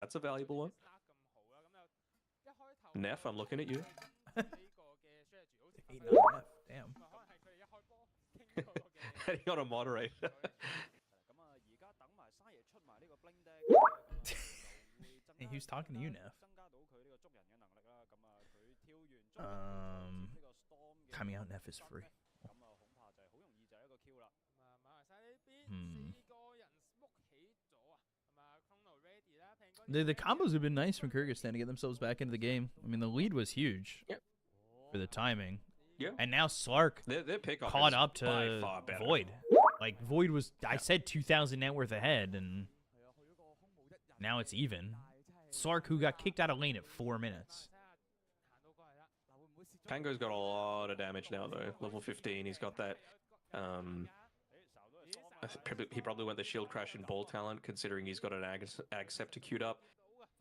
That's a valuable one. Neff, I'm looking at you. Damn. Heading on a moderator. Hey, who's talking to you, Neff? Coming out Neff is free. The combos have been nice from Kyrgyzstan to get themselves back into the game. I mean, the lead was huge for the timing. Yeah. And now Slark their pickoff caught is up by to far better. Void. Like, Void was, I said 2,000 net worth ahead, and now it's even. Slark, who got kicked out of lane at 4 minutes. Pango's got a lot of damage now, though. Level 15, he's got that. He probably went the shield crash in ball talent, considering he's got an Ag Scepter queued up.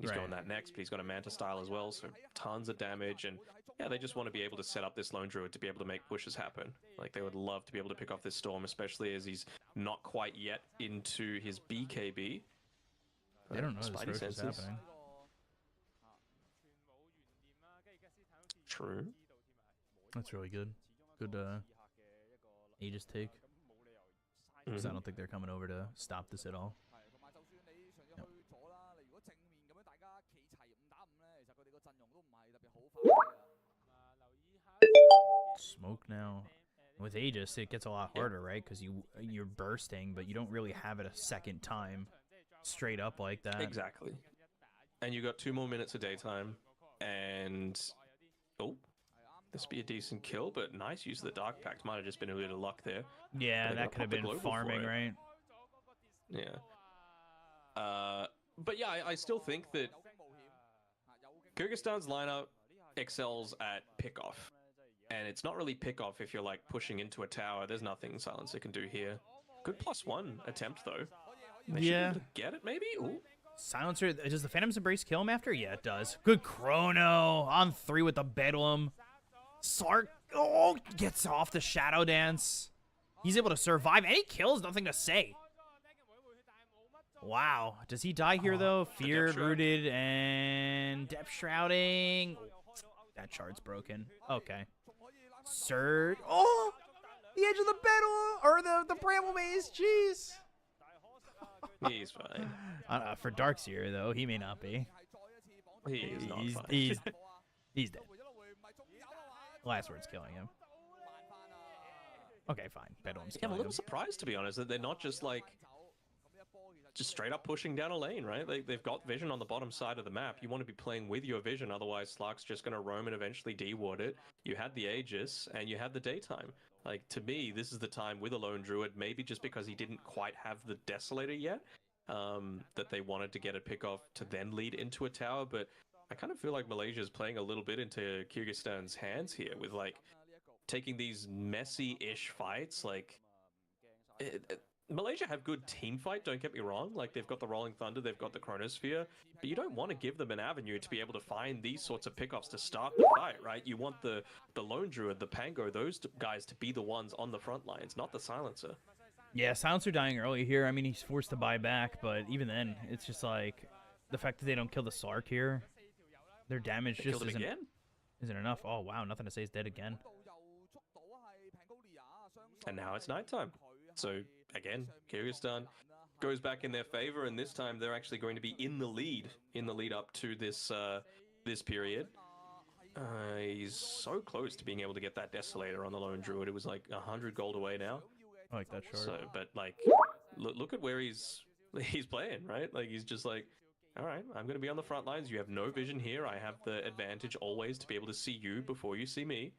He's going that next, but he's got a Manta style as well, so tons of damage. And yeah, they just want to be able to set up this Lone Druid to be able to make pushes happen. Like, they would love to be able to pick off this Storm, especially as he's not quite yet into his BKB. They don't know Spidey this is senses. happening. True. That's really good. Good Aegis take. Because I don't think they're coming over to stop this at all. Yep. Smoke now. With Aegis, it gets a lot harder, right? Because you're bursting, but you don't really have it a second time straight up like that. Exactly. And you got 2 more minutes of daytime, and this would be a decent kill, but nice use of the Dark Pact. Might have just been a little luck there. Yeah, that could have been farming, right? Yeah. But yeah, I still think that Kyrgyzstan's lineup excels at pickoff. And it's not really pickoff if you're like pushing into a tower. There's nothing Silencer can do here. Good +1 attempt though. They should be able to get it maybe? Ooh. Silencer, does the Phantom's Embrace kill him after? Yeah, it does. Good chrono on 3 with the Bedlam. Sark, gets off the Shadow Dance. He's able to survive, and he kills, nothing to say. Wow. Does he die here, though? Feared, Rooted, and Depth Shrouding. That shard's broken. Okay. Surge. Oh! The edge of the battle! Or the Bramble Maze. Jeez. He's fine. For Darkseer, though, he may not be. He's not fine. He's dead. Last word's killing him. Okay, fine. Bedlam's I'm a killing little him. surprised, to be honest, that they're not just like straight up pushing down a lane, right? They've got vision on the bottom side of the map. You want to be playing with your vision, otherwise Slark's just going to roam and eventually deward it. You had the Aegis, and you had the daytime. Like, to me, this is the time with a Lone Druid, maybe just because he didn't quite have the Desolator yet, that they wanted to get a pick off to then lead into a tower, but I kind of feel like Malaysia's playing a little bit into Kyrgyzstan's hands here with, like, taking these messy-ish fights, like... Malaysia have good team fight, don't get me wrong. Like, they've got the Rolling Thunder, they've got the Chronosphere, but you don't want to give them an avenue to be able to find these sorts of pickoffs to start the fight, right? You want the Lone Druid, the Pango, those guys to be the ones on the front lines, not the Silencer. Yeah, Silencer dying early here. I mean, he's forced to buy back, but even then, it's just like the fact that they don't kill the Slark here, their damage just isn't enough. Oh, wow, nothing to say is dead again. And now it's nighttime. So, again, Kyrgyzstan goes back in their favor, and this time they're actually going to be in the lead up to this this period. He's so close to being able to get that Desolator on the Lone Druid. It was like 100 gold away now. I like that short. So, but like, look at where he's playing, right? Like, he's just like, all right, I'm going to be on the front lines. You have no vision here. I have the advantage always to be able to see you before you see me.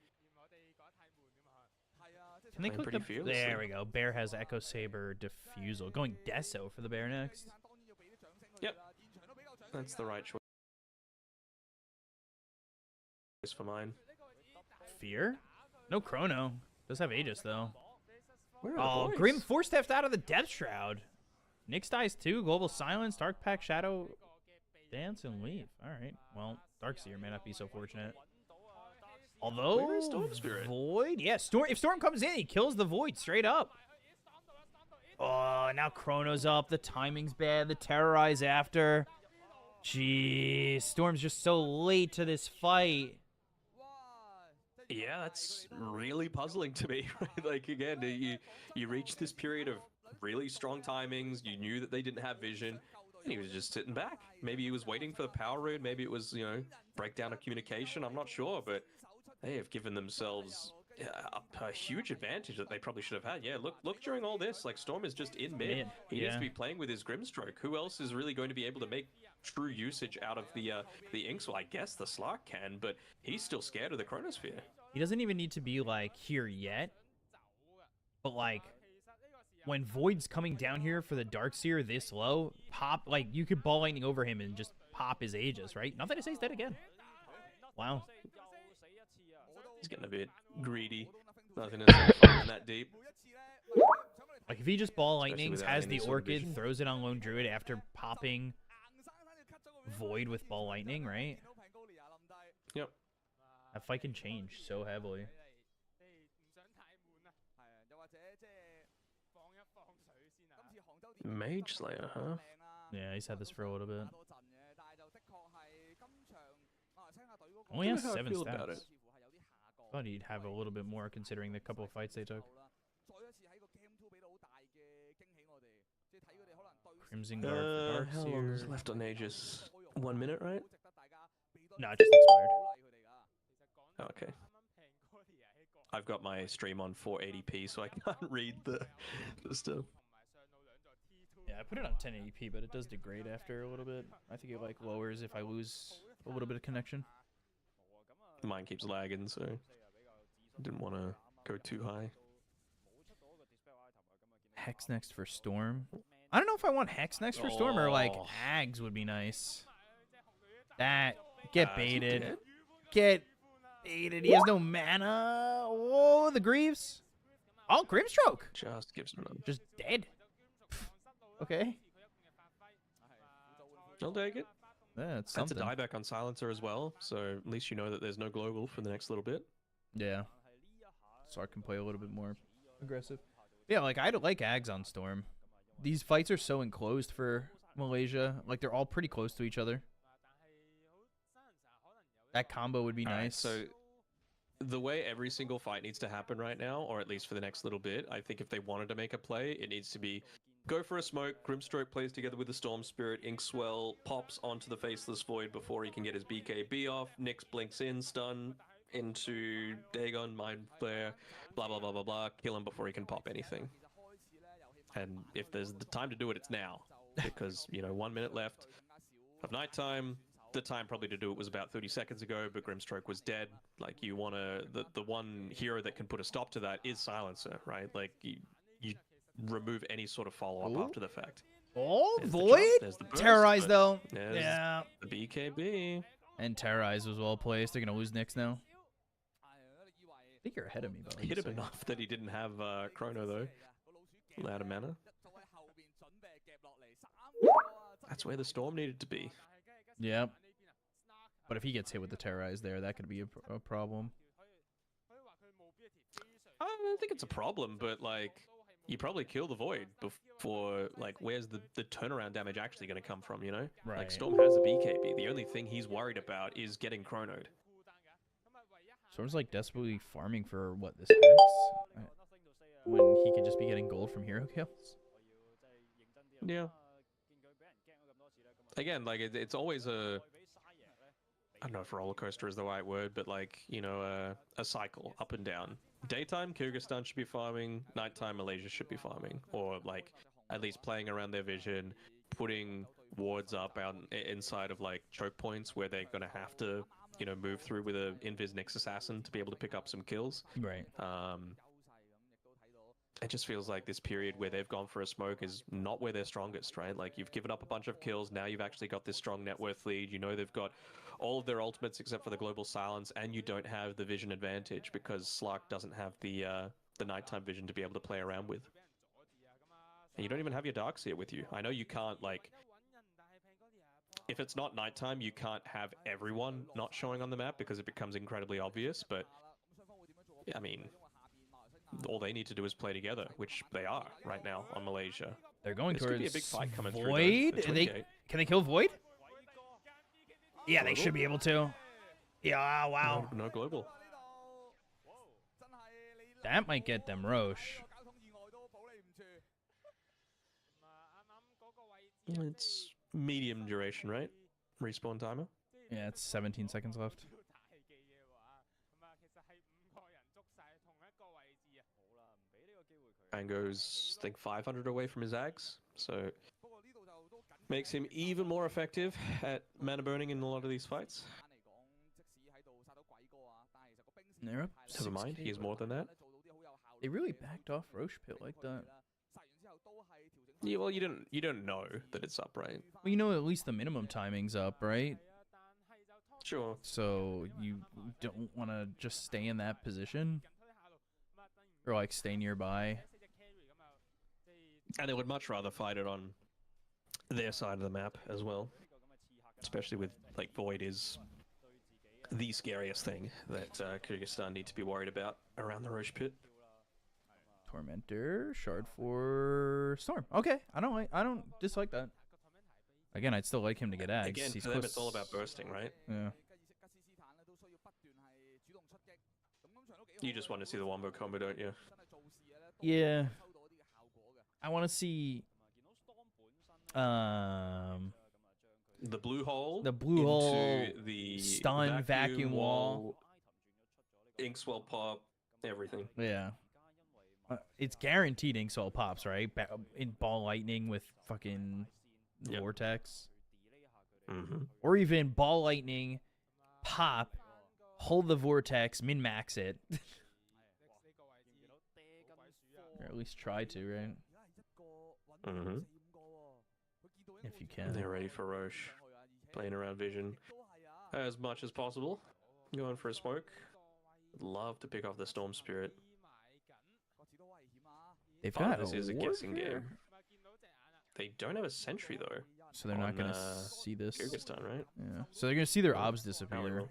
Can they click the... There we go. Bear has Echo Saber Diffusal. Going Deso for the Bear next. Yep. That's the right choice for mine. Fear? No Chrono. Does have Aegis, though. Oh, Grim force theft out of the Death Shroud. Nyx dies too. Global Silence, Dark Pack, Shadow Dance, and leave. Alright. Well, Darkseer may not be so fortunate. Although, Storm Spirit. Void? Yeah, if Storm comes in, he kills the Void straight up. Oh, now Chrono's up. The timing's bad. The Terrorize after. Jeez, Storm's just so late to this fight. Yeah, that's really puzzling to me. Right? Like, again, you reach this period of really strong timings. You knew that they didn't have vision, and he was just sitting back. Maybe he was waiting for the power rune. Maybe it was, breakdown of communication. I'm not sure, but they have given themselves a huge advantage that they probably should have had. Yeah, look during all this, like Storm is just in mid. He needs to be playing with his Grimstroke. Who else is really going to be able to make true usage out of the Inkswell? I guess the Slark can, but he's still scared of the Chronosphere. He doesn't even need to be, like, here yet. But, like, when Void's coming down here for the Darkseer this low, pop, like, you could Ball Lightning over him and just pop his Aegis, right? Not that I say he's dead again. Wow. He's getting a bit greedy. Nothing that deep. Like, if he just Ball Lightnings, has the Orchid, throws it on Lone Druid after popping Void with Ball Lightning, right? Yep. That fight can change so heavily. Mage Slayer, huh? Yeah, he's had this for a little bit. Only has 7 stats. Thought he'd have a little bit more considering the couple of fights they took. Crimson Guard for how long is Darkseer. left on Aegis? 1 minute, right? No, it just expired. Okay. I've got my stream on 480p, so I can't read the stuff. Yeah, I put it on 1080p, but it does degrade after a little bit. I think it like lowers if I lose a little bit of connection. Mine keeps lagging, so didn't want to go too high. Hex next for Storm. I don't know if I want Hex next for Storm or like Ags would be nice. That get baited. Get baited. He has no mana. Oh, the Greaves. Oh, Grimstroke. Just gives him another. Just dead. Okay. I'll take it. Yeah, it's That's something. a dieback on Silencer as well, so at least you know that there's no global for the next little bit. Yeah. So I can play a little bit more aggressive. Yeah, like I don't like Ags on Storm. These fights are so enclosed for Malaysia. Like they're all pretty close to each other. That combo would be nice. So the way every single fight needs to happen right now, or at least for the next little bit, I think if they wanted to make a play, it needs to be go for a smoke, Grimstroke plays together with the Storm Spirit, Inkswell pops onto the Faceless Void before he can get his BKB off, Nyx blinks in, stun into Dagon, Mind Flare, blah blah blah blah blah, kill him before he can pop anything. And if there's the time to do it, it's now. Because, 1 minute left of nighttime. The time probably to do it was about 30 seconds ago, but Grimstroke was dead. Like, you want to... The one hero that can put a stop to that is Silencer, right? Like, you remove any sort of follow-up after the fact. Oh, There's Void? Terrorize, though. Yeah. The BKB. And Terrorize was well placed. They're going to lose Nyx now. I think you're ahead of me, though. Hit him enough that he didn't have Chrono, though. Out of mana. That's where the Storm needed to be. Yep. But if he gets hit with the Terrorize there, that could be a problem. I don't think it's a problem, but, like, you probably kill the Void before, like, where's the turnaround damage actually going to come from, Right. Like, Storm has a BKB. The only thing he's worried about is getting chronoed. Storm's, like, desperately farming for, what, this Hex? When he could just be getting gold from hero kills? Yeah. Again, like, it's always a... I don't know if roller coaster is the right word, but, like, a cycle, up and down. Daytime, Kyrgyzstan should be farming. Nighttime, Malaysia should be farming. Or, like, at least playing around their vision, putting wards up out inside of, like, choke points where they're going to have to, move through with a Invis Nyx Assassin to be able to pick up some kills. Right. It just feels like this period where they've gone for a smoke is not where they're strongest, right? Like, you've given up a bunch of kills, now you've actually got this strong net worth lead, they've got all of their ultimates except for the global silence, and you don't have the vision advantage because Slark doesn't have the nighttime vision to be able to play around with. And you don't even have your Darkseer with you. I know you can't, like... If it's not nighttime, you can't have everyone not showing on the map because it becomes incredibly obvious, but... I mean... all they need to do is play together, which they are right now on Malaysia. They're going This towards could be a big fight coming Void. through. Can they kill Void? Yeah, they should be able to. Yeah, wow. No global. That might get them Roche. It's medium duration, right? Respawn timer. Yeah, it's 17 seconds left. Mango's, I think, 500 away from his Ags, so makes him even more effective at mana burning in a lot of these fights. Never mind, he's more than that. They really backed off Roche Pit like that. Yeah, well, you don't know that it's up, right? Well, you know at least the minimum timing's up, right? Sure. So you don't want to just stay in that position? Or, like, stay nearby? And they would much rather fight it on their side of the map as well. Especially with, like, Void is the scariest thing that Kyrgyzstan need to be worried about around the Roche Pit. Tormentor, Shard for Storm. Okay, I don't dislike that. Again, I'd still like him to get Ags. Again, He's for them, close. it's all about bursting, right? Yeah. You just want to see the wombo combo, don't you? Yeah. I want to see the blue hole. The blue hole. The stun, vacuum wall. Inkswell pop. Everything. Yeah. It's guaranteed Inkswell pops, right? In Ball Lightning with fucking Vortex. Mm-hmm. Or even Ball Lightning, pop, hold the Vortex, min-max it. Or at least try to, right? Mm-hmm. If you can. They're ready for Roche. Playing around vision as much as possible. Going for a smoke. Would love to pick off the Storm Spirit. They've got this is a guessing here. game. They don't have a sentry though. So they're not going to see this. Kyrgyzstan, right? Yeah. So they're going to see their obs disappear.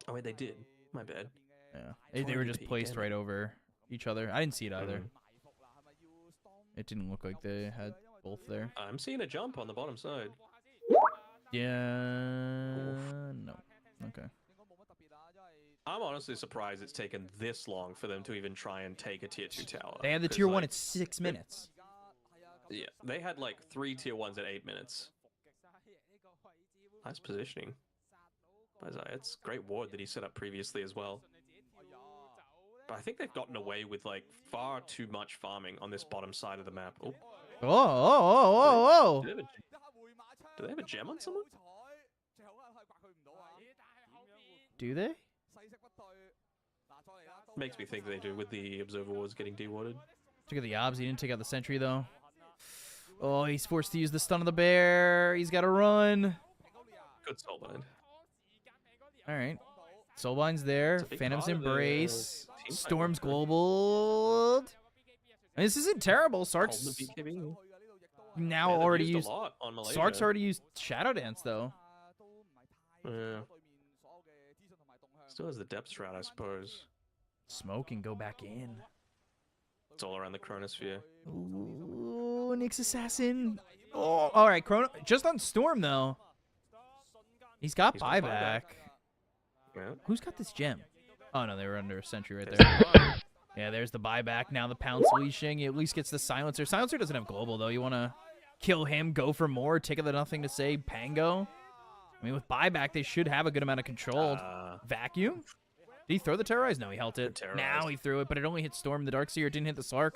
Oh wait, they did. My bad. Yeah. They were just placed right over each other. I didn't see it either. It didn't look like they had both there. I'm seeing a jump on the bottom side. Yeah. No. Okay. I'm honestly surprised it's taken this long for them to even try and take a tier 2 tower. They had the tier 1 at 6 minutes. Yeah, they had like 3 tier 1s at 8 minutes. Nice positioning. It's great ward that he set up previously as well. But I think they've gotten away with like far too much farming on this bottom side of the map. Oh. Oh. Do they have a gem on someone? Do they? Makes me think they do with the Observer Wards getting dewarded. Look at the obs. He didn't take out the sentry, though. Oh, he's forced to use the stun of the bear. He's got to run. Good soulbind. All right. Soulbind's there. Phantom's Embrace. Storm's global. This isn't terrible. Sark's now already used. Sark's already used Shadow Dance, though. Yeah. Still has the Depth Shroud, I suppose. Smoke and go back in. It's all around the Chronosphere. Ooh, Nyx Assassin. Oh, all right. Just on Storm, though. He's got buyback. Yeah. Who's got this gem? Oh, no, they were under a sentry right there. Yeah, there's the buyback. Now the Pounce leashing. He at least gets the Silencer. Silencer doesn't have global, though. You want to kill him, go for more, take the nothing to say, Pango. I mean, with buyback, they should have a good amount of control. Vacuum? Did he throw the Terrorize? No, he held it. Now he threw it, but it only hit Storm. The Darkseer. It didn't hit the Slark.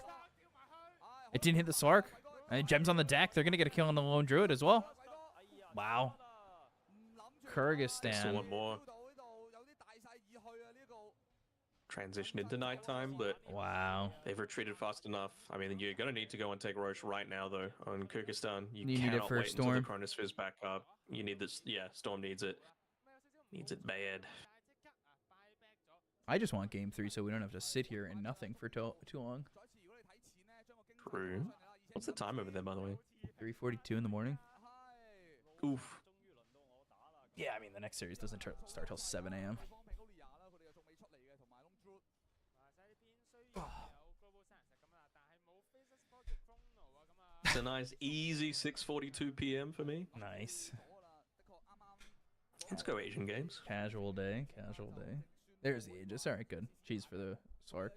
It didn't hit the Slark. And Gems on the deck. They're going to get a kill on the Lone Druid as well. Wow. Kyrgyzstan. Still one more. Transition into nighttime, but wow, they've retreated fast enough. I mean, you're going to need to go and take Roche right now, though, on Kyrgyzstan. You need it for wait Storm. until the Chronosphere's back up. You need this. Yeah, Storm needs it. Needs it bad. I just want game 3 so we don't have to sit here and nothing for too long. True. What's the time over there, by the way? 3:42 in the morning. Oof. Yeah, I mean, the next series doesn't start till 7 a.m. It's a nice, easy 6:42 p.m. for me. Nice. Let's go Asian games. Casual day. Casual day. There's the Aegis. All right, good. Cheese for the Sark.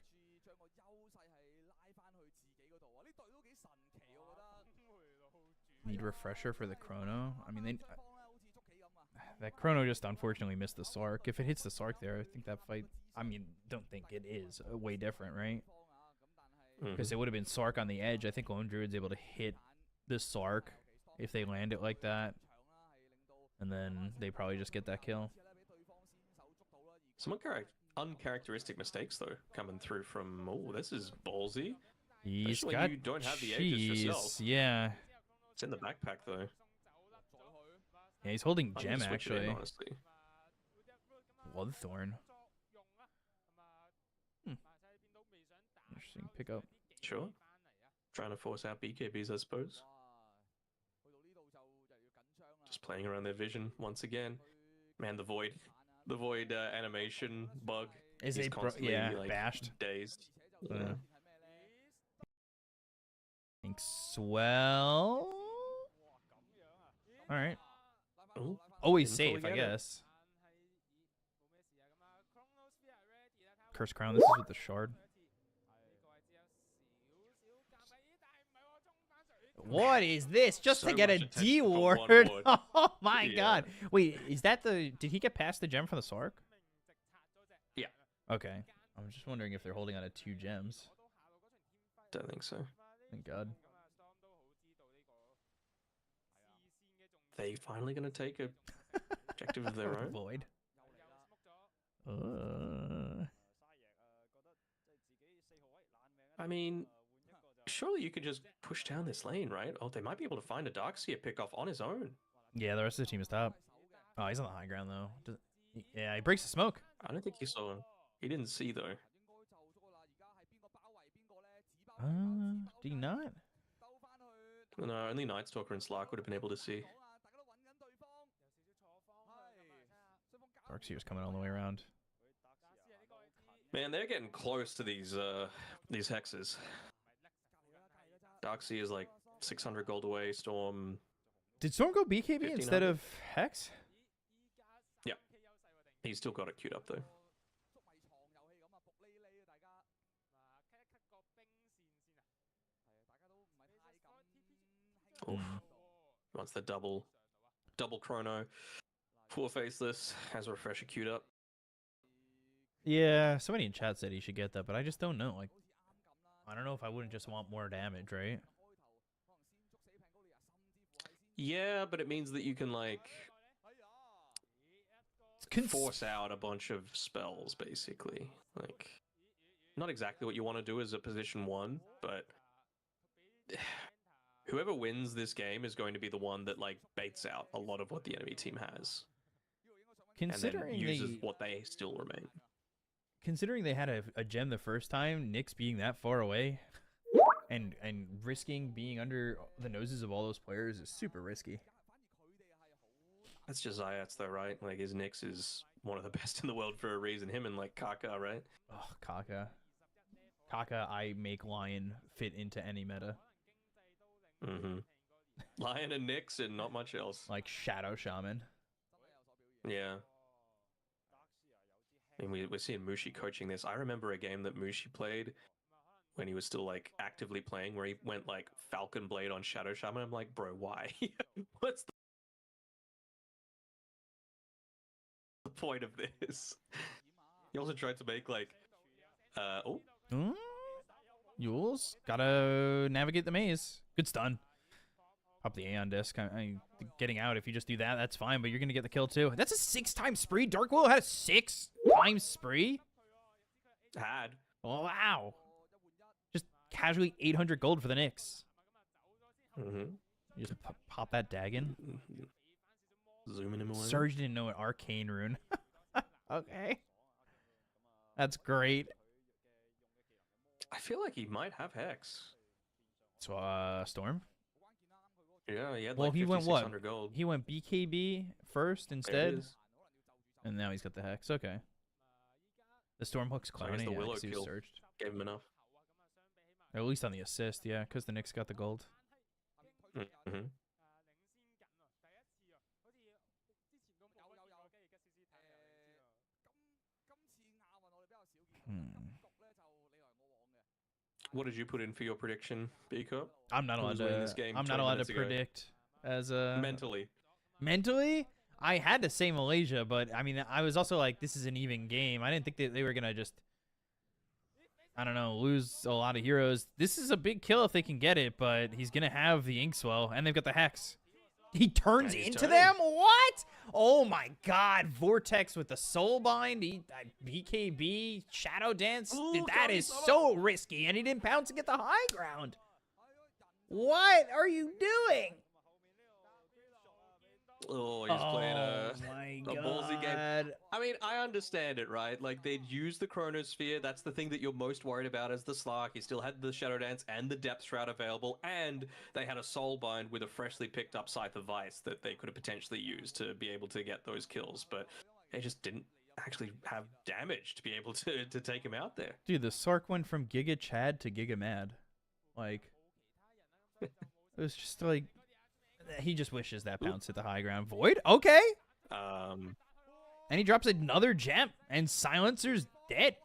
Need refresher for the Chrono. I mean, that Chrono just unfortunately missed the Sark. If it hits the Sark there, I think that fight. I mean, don't think it is way different, right? Because it would have been Sark on the edge. I think Lone Druid's able to hit the Sark if they land it like that, and then they probably just get that kill. Some uncharacteristic mistakes though coming through from. Oh, this is ballsy. He's Especially got when you don't have the Aegis yourself. Yeah. It's in the backpack though. Yeah, he's holding I gem need to switch it in, actually. honestly. Bloodthorn. Interesting pickup. Sure. Trying to force out BKBs, I suppose. Just playing around their vision once again. Man, the void animation bug Is it constantly like bashed? dazed. Yeah. Thanks. Well. All right. Ooh, Always didn't safe, fully I get it. guess. Curse Crown. This is with the shard. What is this? Just So to get a much attention D for ward. one ward. Oh my Yeah. god. Wait, is that the... Did he get past the gem for the Sark? Yeah. Okay. I'm just wondering if they're holding on to 2 gems. Don't think so. Thank god. They finally gonna take a objective of their own? Void. I mean, surely you could just push down this lane, right? Oh, they might be able to find a Darkseer pickoff on his own. Yeah, the rest of the team is top. Oh, he's on the high ground, though. Yeah, he breaks the smoke. I don't think he saw him. He didn't see, though. Did he not? No, only Nightstalker and Slark would have been able to see. Darkseer's coming all the way around. Man, they're getting close to these hexes. Darkseer is like 600 gold away. Storm. Did Storm go BKB instead of Hex? Yeah. He's still got it queued up, though. Oof. Wants the double chrono. Poor Faceless has a refresher queued up. Yeah, somebody in chat said he should get that, but I just don't know. Like, I don't know if I wouldn't just want more damage, right? Yeah, but it means that you can, like, force out a bunch of spells, basically. Like, not exactly what you want to do as a position 1, but whoever wins this game is going to be the one that, like, baits out a lot of what the enemy team has. Considering and then uses what they still remain. Considering they had a gem the first time, Nyx being that far away, and risking being under the noses of all those players is super risky. That's just Zayats, though, right? Like, his Nyx is one of the best in the world for a reason. Him and, like, Kaka, right? Oh, Kaka. Kaka, I make Lion fit into any meta. Mm-hmm. Lion and Nyx and not much else. Like Shadow Shaman. Yeah. I mean, we're seeing Mushi coaching this. I remember a game that Mushi played when he was still, like, actively playing, where he went, like, Falcon Blade on Shadow Shaman. I'm like, bro, why? What's the point of this? He also tried to make, like, Yules, gotta navigate the maze. Good stun. Pop the Aeon disc. Getting out, if you just do that, that's fine, but you're gonna get the kill too. That's a 6-time spree. Dark Willow had a 6-time spree? Had. Oh, wow. Just casually 800 gold for the Nyx. Mm-hmm. You just pop that Dagon. Zooming him away. Surge didn't know an arcane rune. Okay. That's great. I feel like he might have Hex. So, Storm? Yeah, he had Well, like he went what? 5,600 gold. He went BKB first There it instead, is. and now he's got the Hex. Okay. The Storm hook's So I guess clowning. the Yeah, Willow 'cause he was kill surged. gave him enough. Or at least on the assist, yeah, because the Nyx got the gold. Mm-hmm. What did you put in for your prediction, B-Cup? I'm not allowed to. I'm not allowed to predict as a Mentally, I had to say Malaysia, but I mean, I was also like, this is an even game. I didn't think that they were gonna just, I don't know, lose a lot of heroes. This is a big kill if they can get it, but he's gonna have the Inkswell, and they've got the Hex. He turns into them? What? Oh my god. Vortex with the Soulbind, BKB, Shadow Dance. Dude, that is so risky, and he didn't pounce to get the high ground. What are you doing? Oh, he's playing a ballsy game. God. I mean, I understand it, right? Like, they'd use the Chronosphere. That's the thing that you're most worried about as the Slark. He still had the Shadow Dance and the Depth Shroud available, and they had a Soulbind with a freshly picked up Scythe of Vice that they could have potentially used to be able to get those kills, but they just didn't actually have damage to be able to take him out there. Dude, the Sark went from Giga Chad to Giga Mad. Like, it was just like, he just wishes that pounce hit the high ground. Void? Okay. And he drops another gem, and Silencer's dead.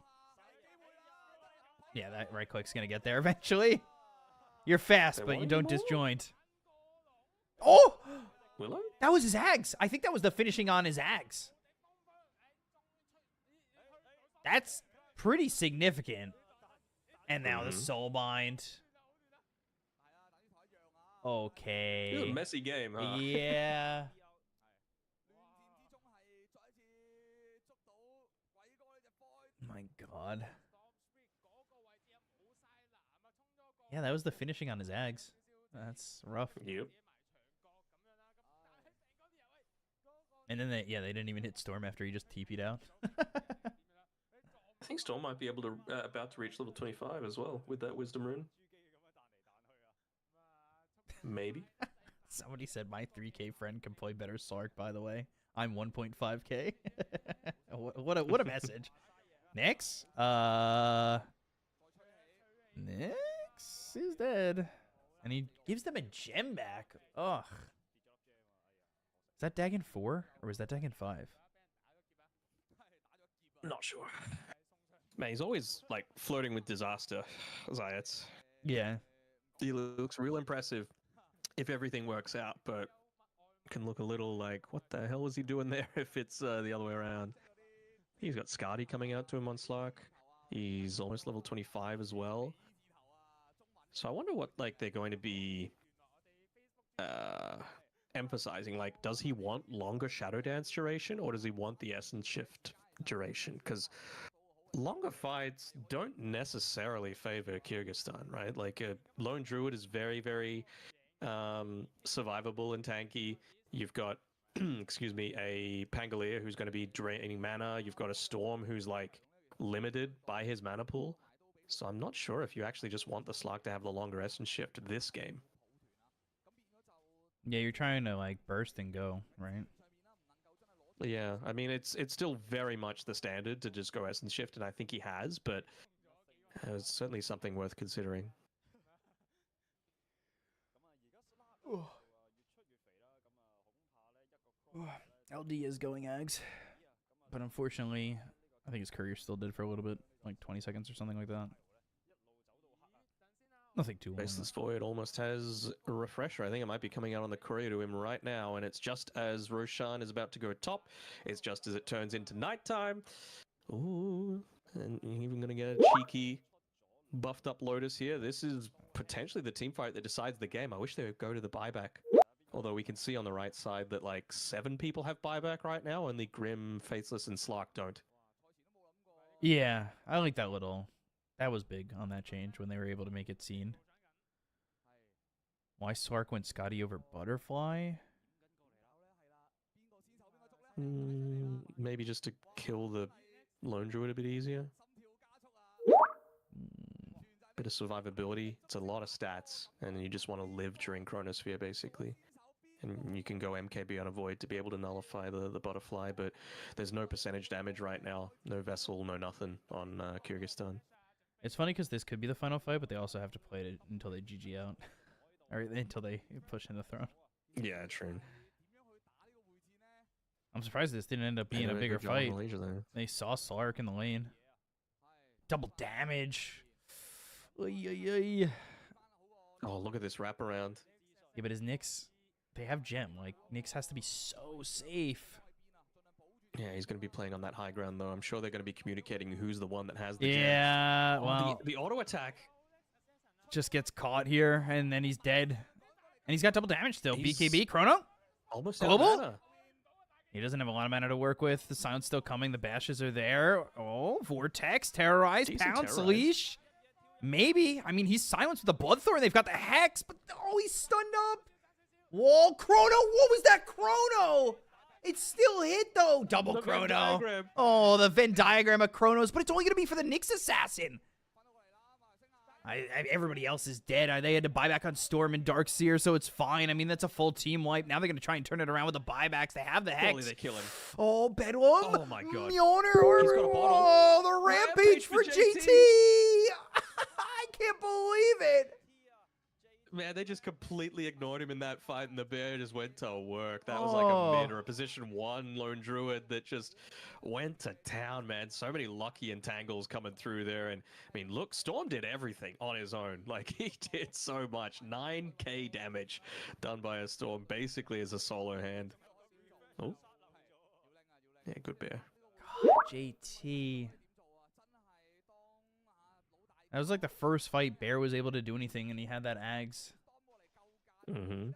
Yeah, that right click's going to get there eventually. You're fast, but you don't disjoint. Oh! Willow? That was his Ags. I think that was the finishing on his Ags. That's pretty significant. And now the Soulbind. Okay. It was a messy game, huh? Yeah. My god. Yeah, that was the finishing on his Ags. That's rough. Yep. And then they didn't even hit Storm after he just TP'd out. I think Storm might be able to about to reach level 25 as well with that Wisdom Rune. Maybe. Somebody said my 3K friend can play better Sark, by the way. I'm 1.5K. what a message. Nyx? Nyx is dead. And he gives them a gem back. Ugh. Is that Dagon 4 or was that Dagon 5? Not sure. Man, he's always like flirting with disaster, Zayats. Yeah. He looks real impressive if everything works out, but can look a little like, what the hell was he doing there if it's the other way around? He's got Skadi coming out to him on Slark. He's almost level 25 as well. So I wonder what like they're going to be emphasizing. Like, does he want longer Shadow Dance duration, or does he want the Essence Shift duration? Because longer fights don't necessarily favor Kyrgyzstan, right? Like a Lone Druid is very, very survivable and tanky. You've got, excuse me, a Pangolier who's going to be draining mana. You've got a Storm who's like limited by his mana pool. So I'm not sure if you actually just want the Slark to have the longer Essence Shift this game. Yeah, you're trying to like burst and go, right? Yeah, I mean, it's still very much the standard to just go Essence Shift, and I think he has, but it's certainly something worth considering. LD is going Ags. But unfortunately, I think his courier still did for a little bit, like 20 seconds or something like that. Nothing too long. Faceless Void almost has a refresher. I think it might be coming out on the courier to him right now, and it's just as Roshan is about to go top. It's just as it turns into nighttime. Ooh, and you're even going to get a cheeky buffed up Lotus here. This is potentially the team fight that decides the game. I wish they would go to the buyback. Although we can see on the right side that like 7 people have buyback right now, only Grim, Faceless, and Slark don't. Yeah, I like that little. That was big on that change when they were able to make it seen. Why Slark went Skadi over Butterfly? Maybe just to kill the Lone Druid a bit easier. Bit of survivability. It's a lot of stats, and you just want to live during Chronosphere, basically. And you can go MKB on a Void to be able to nullify the Butterfly, but there's no percentage damage right now. No Vessel, no nothing on Kyrgyzstan. It's funny because this could be the final fight, but they also have to play it until they GG out. Or until they push in the throne. Yeah, true. I'm surprised this didn't end up being a bigger fight. They saw Slark in the lane. double damage. Oy, oy, oy. Oh, look at this wraparound. Yeah, but his Nyx, they have gem. Like, Nyx has to be so safe. Yeah, he's going to be playing on that high ground, though. I'm sure they're going to be communicating who's the one that has the gem. Yeah, well, the auto attack just gets caught here, and then he's dead. And he's got double damage still. BKB, Chrono? Almost Global? out of mana. He doesn't have a lot of mana to work with. The silence still coming. The bashes are there. Oh, Vortex, Terrorize, Decent Pounce, Terrorize. Leash. Maybe. I mean, he's silenced with the Bloodthorn. They've got the Hex, but oh, he's stunned up. Whoa, Chrono. What was that Chrono? It still hit, though. Double The Venn Chrono. diagram. Oh, the Venn diagram of Chronos, but it's only going to be for the Nyx Assassin. Everybody else is dead. They had to buy back on Storm and Darkseer, so it's fine. I mean, that's a full team wipe. Now they're going to try and turn it around with the buybacks. They have the Hex. Surely they kill him. Oh, Bedlam. Oh, my God. Mjolnir. He's got a bottle. Oh, the Rampage for JT. I can't believe it. Man, they just completely ignored him in that fight, and the bear just went to work. That was like a mid or a position 1 lone druid that just went to town, man. So many lucky entangles coming through there. And I mean, look, Storm did everything on his own. Like, he did so much. 9k damage done by a Storm, basically as a solo hand. Oh. Yeah, good bear. JT. That was like the first fight Bear was able to do anything, and he had that Ags. Mm-hmm.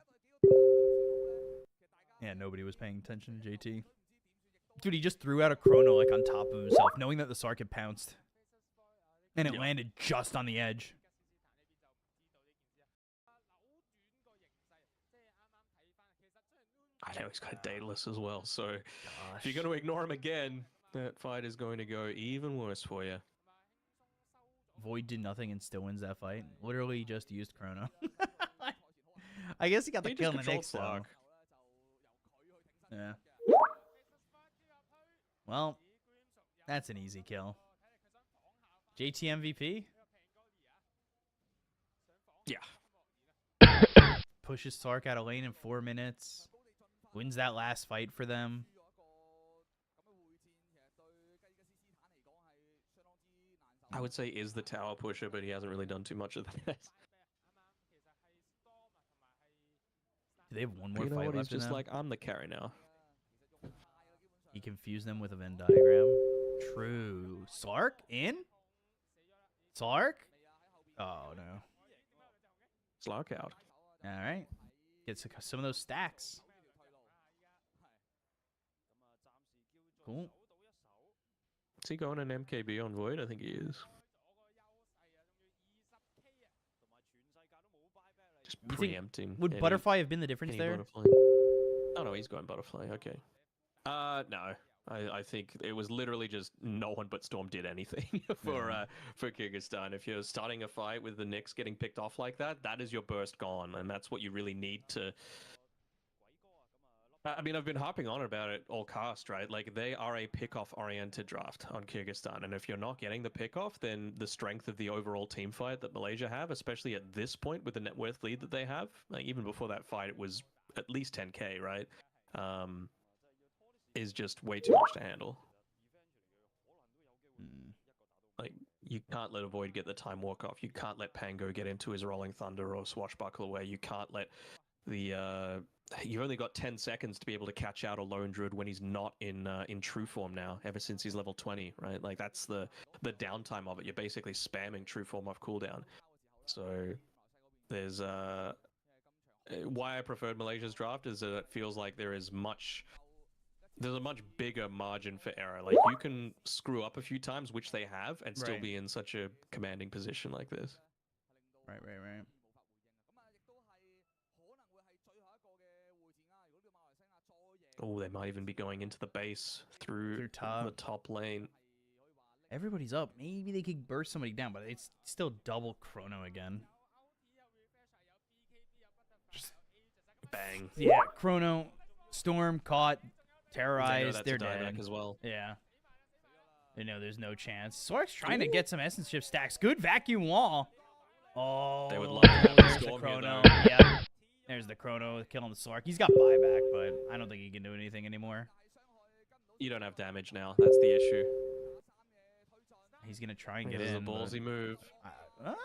Yeah, nobody was paying attention to JT. Dude, he just threw out a Chrono like on top of himself, knowing that the Sark had pounced. And it landed just on the edge. I know he's got Daedalus as well, so Gosh. if you're going to ignore him again, that fight is going to go even worse for you. Void did nothing and still wins that fight. Literally just used Chrono. I guess he got the He kill just in the controlled next though. Slark. Yeah. Well, that's an easy kill. JT MVP? Yeah. Pushes Sark out of lane in 4 minutes. Wins that last fight for them. I would say is the tower pusher, but he hasn't really done too much of that. Do they have one more You know fight what? He's left in just them? like, I'm the carry now. He confused them with a Venn diagram. True. Slark in? Slark? Oh, no. Slark out. All right. Gets some of those stacks. Cool. Is he going an MKB on Void? I think he is. Just You think- preempting. Would any- Butterfly have been the difference any there? Butterfly. Oh, no, he's going Butterfly. Okay. No. I think it was literally just no one but Storm did anything for Kyrgyzstan. If you're starting a fight with the Nyx getting picked off like that, that is your burst gone, and that's what you really need to. I mean, I've been harping on about it all cast, right? Like, they are a pick-off-oriented draft on Kyrgyzstan, and if you're not getting the pick-off, then the strength of the overall team fight that Malaysia have, especially at this point with the net worth lead that they have, like, even before that fight, it was at least 10k, right? Is just way too much to handle. Like, you can't let a Void get the time walk off. You can't let Pango get into his Rolling Thunder or Swashbuckle away. You can't let the you've only got 10 seconds to be able to catch out a Lone Druid when he's not in true form now, ever since he's level 20, right? Like, that's the downtime of it. You're basically spamming true form off cooldown. So there's why I preferred Malaysia's draft is that it feels like there's a much bigger margin for error. Like, you can screw up a few times, which they have, and still Right. be in such a commanding position like this. Right. Oh, they might even be going into the base through Through top. the top lane. Everybody's up. Maybe they could burst somebody down, but it's still double Chrono again. Bang. Yeah, Chrono, Storm, caught, They know terrorized, that's they're a dieback dead. as well. Yeah. They know there's no chance. Sark's trying to get some essence chip stacks. Good vacuum wall. Oh, They would love to have there's the the Storm here, Chrono. though. Yeah. There's the Chrono killing the Sark. He's got buyback, but I don't think he can do anything anymore. You don't have damage now. That's the issue. He's going to try and get This is in. a ballsy move.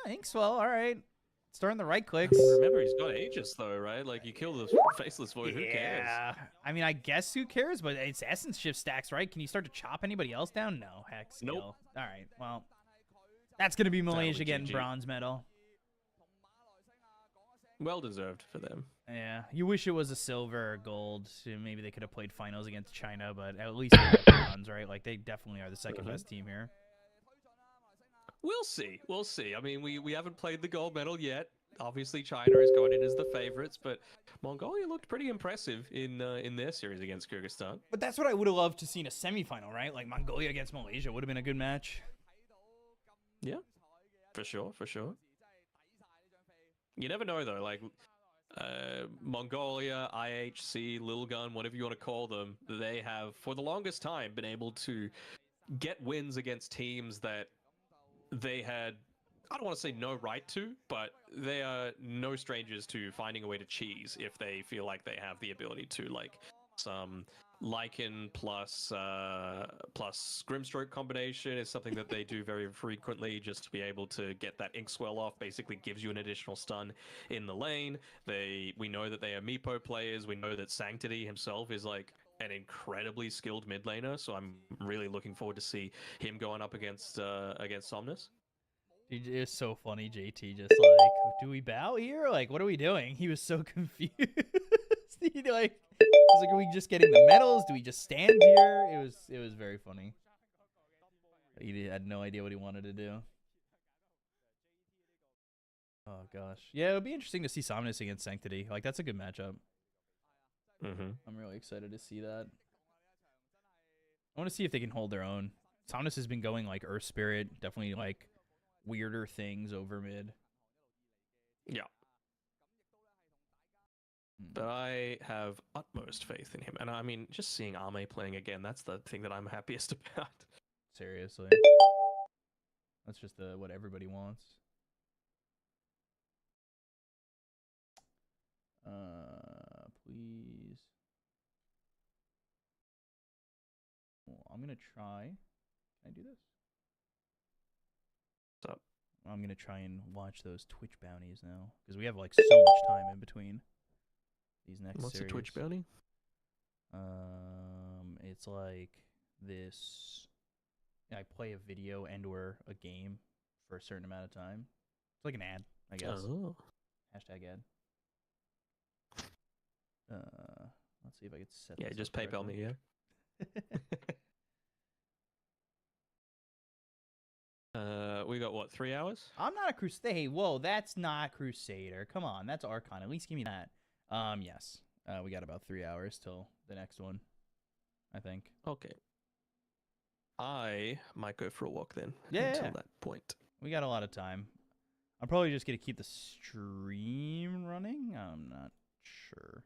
Inkswell, all right. Starting the right clicks. Remember, he's got Aegis, though, right? Like, you kill the Faceless Void, who cares? Yeah. I mean, I guess who cares, but it's Essence Shift stacks, right? Can you start to chop anybody else down? No. Hex skill. Nope. All right, well, that's going to be Malaysia getting GG. bronze medal. Well deserved for them. Yeah, you wish it was a silver or gold. So maybe they could have played finals against China, but at least they got bronze, right? Like, they definitely are the second best team here. We'll see. We'll see. I mean, we haven't played the gold medal yet. Obviously, China is going in as the favorites, but Mongolia looked pretty impressive in their series against Kyrgyzstan. But that's what I would have loved to see in a semifinal, right? Like, Mongolia against Malaysia would have been a good match. Yeah, for sure, for sure. You never know, though. Like, Mongolia, IHC, Lil Gun, whatever you want to call them, they have, for the longest time, been able to get wins against teams that they had, I don't want to say no right to, but they are no strangers to finding a way to cheese if they feel like they have the ability to. Like, some Lycan plus Grimstroke combination is something that they do very frequently just to be able to get that Inkswell off. Basically gives you an additional stun in the lane. We know that they are Meepo players. We know that Sanctity himself is like an incredibly skilled mid laner, so I'm really looking forward to see him going up against Somnus. It is so funny, JT, just like, do we bow here? Like, what are we doing? He was so confused. He's like, are we just getting the medals? Do we just stand here? It was very funny. He had no idea what he wanted to do. Oh gosh, yeah, it'll be interesting to see Somnus against Sanctity. Like, that's a good matchup. I'm really excited to see that. I want to see if they can hold their own. Somnus has been going like Earth Spirit, definitely like weirder things over mid. Yeah. But I have utmost faith in him. And I mean, just seeing Ame playing again, that's the thing that I'm happiest about. Seriously. That's just what everybody wants. Please. Well, I'm going to try. Can I do this? What's up? I'm going to try and watch those Twitch bounties now. Because we have like so much time in between these next What's series. a Twitch bounty? It's like this. I play a video and or a game for a certain amount of time. It's like an ad, I guess. Oh. Hashtag ad. Let's see if I could set. Yeah, this just up PayPal correctly. me, yeah. We got what, 3 hours? I'm not a Crusader. Hey, whoa, that's not Crusader. Come on, that's Archon. At least give me that. Yes. We got about 3 hours till the next one, I think. Okay. I might go for a walk then. Yeah. Until that point. We got a lot of time. I'm probably just gonna keep the stream running. I'm not sure.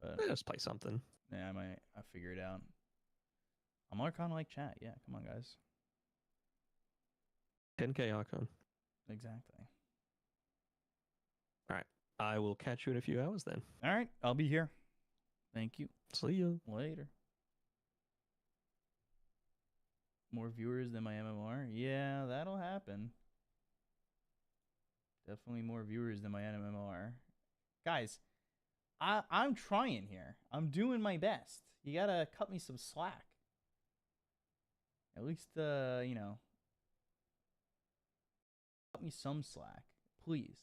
But Let's play something. yeah, I figure it out. I'm Archon like chat. Yeah, come on, guys. 10k Archon. Exactly. All right. I will catch you in a few hours then. All right, I'll be here. Thank you. See ya. Later. More viewers than my MMR? Yeah, that'll happen. Definitely more viewers than my MMR. Guys, I'm trying here. I'm doing my best. You gotta cut me some slack. At least, you know, cut me some slack, please.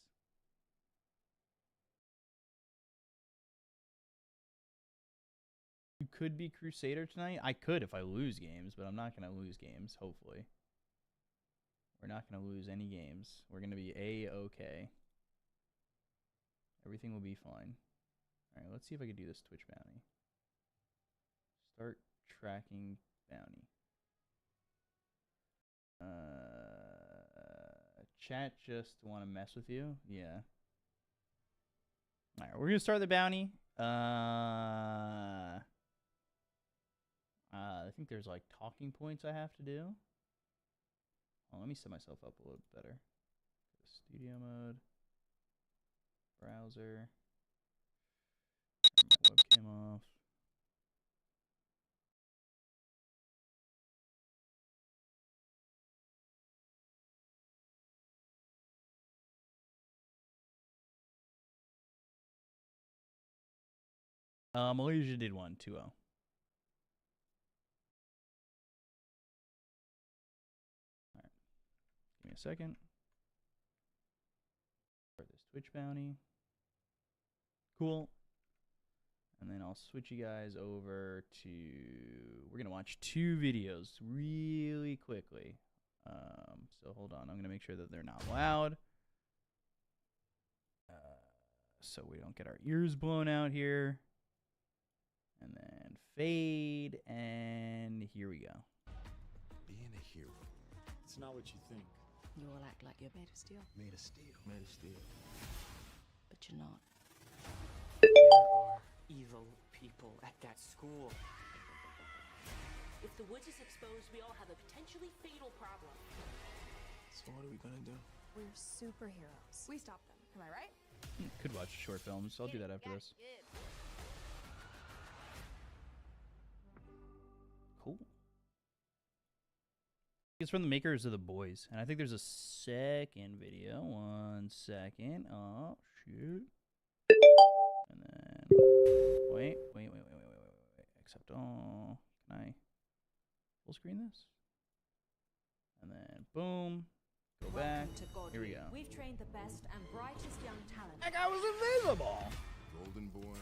You could be Crusader tonight. I could if I lose games, but I'm not gonna lose games. Hopefully, we're not gonna lose any games. We're gonna be A-okay. Everything will be fine. All right, let's see if I can do this Twitch bounty. Start tracking bounty. Chat just want to mess with you? Yeah. All right, we're gonna start the bounty. I think there's like talking points I have to do. Oh, let me set myself up a little bit better. Studio mode. Browser. Turn my webcam off. Malaysia did 1, 2-0. Alright. Give me a second. Start this Twitch bounty. Cool. And then I'll switch you guys over to... We're going to watch 2 videos really quickly. So hold on. I'm going to make sure that they're not loud. So we don't get our ears blown out here. And then fade. And here we go. Being a hero, it's not what you think. You all act like you're made of steel. Made of steel. Made of steel. But you're not. There are evil people at that school. If the woods is exposed, we all have a potentially fatal problem. So what are we gonna do? We're superheroes. We stop them. Am I right? Could watch short films. I'll do that after this. Cool. It's from the makers of The Boys. And I think there's a second video. 1 second. Oh, shoot. And then... Wait. Except, oh... Can I full screen this? And then, boom. Go back. Here we go. We've trained the best and brightest young talent. That guy was invisible! Golden boy,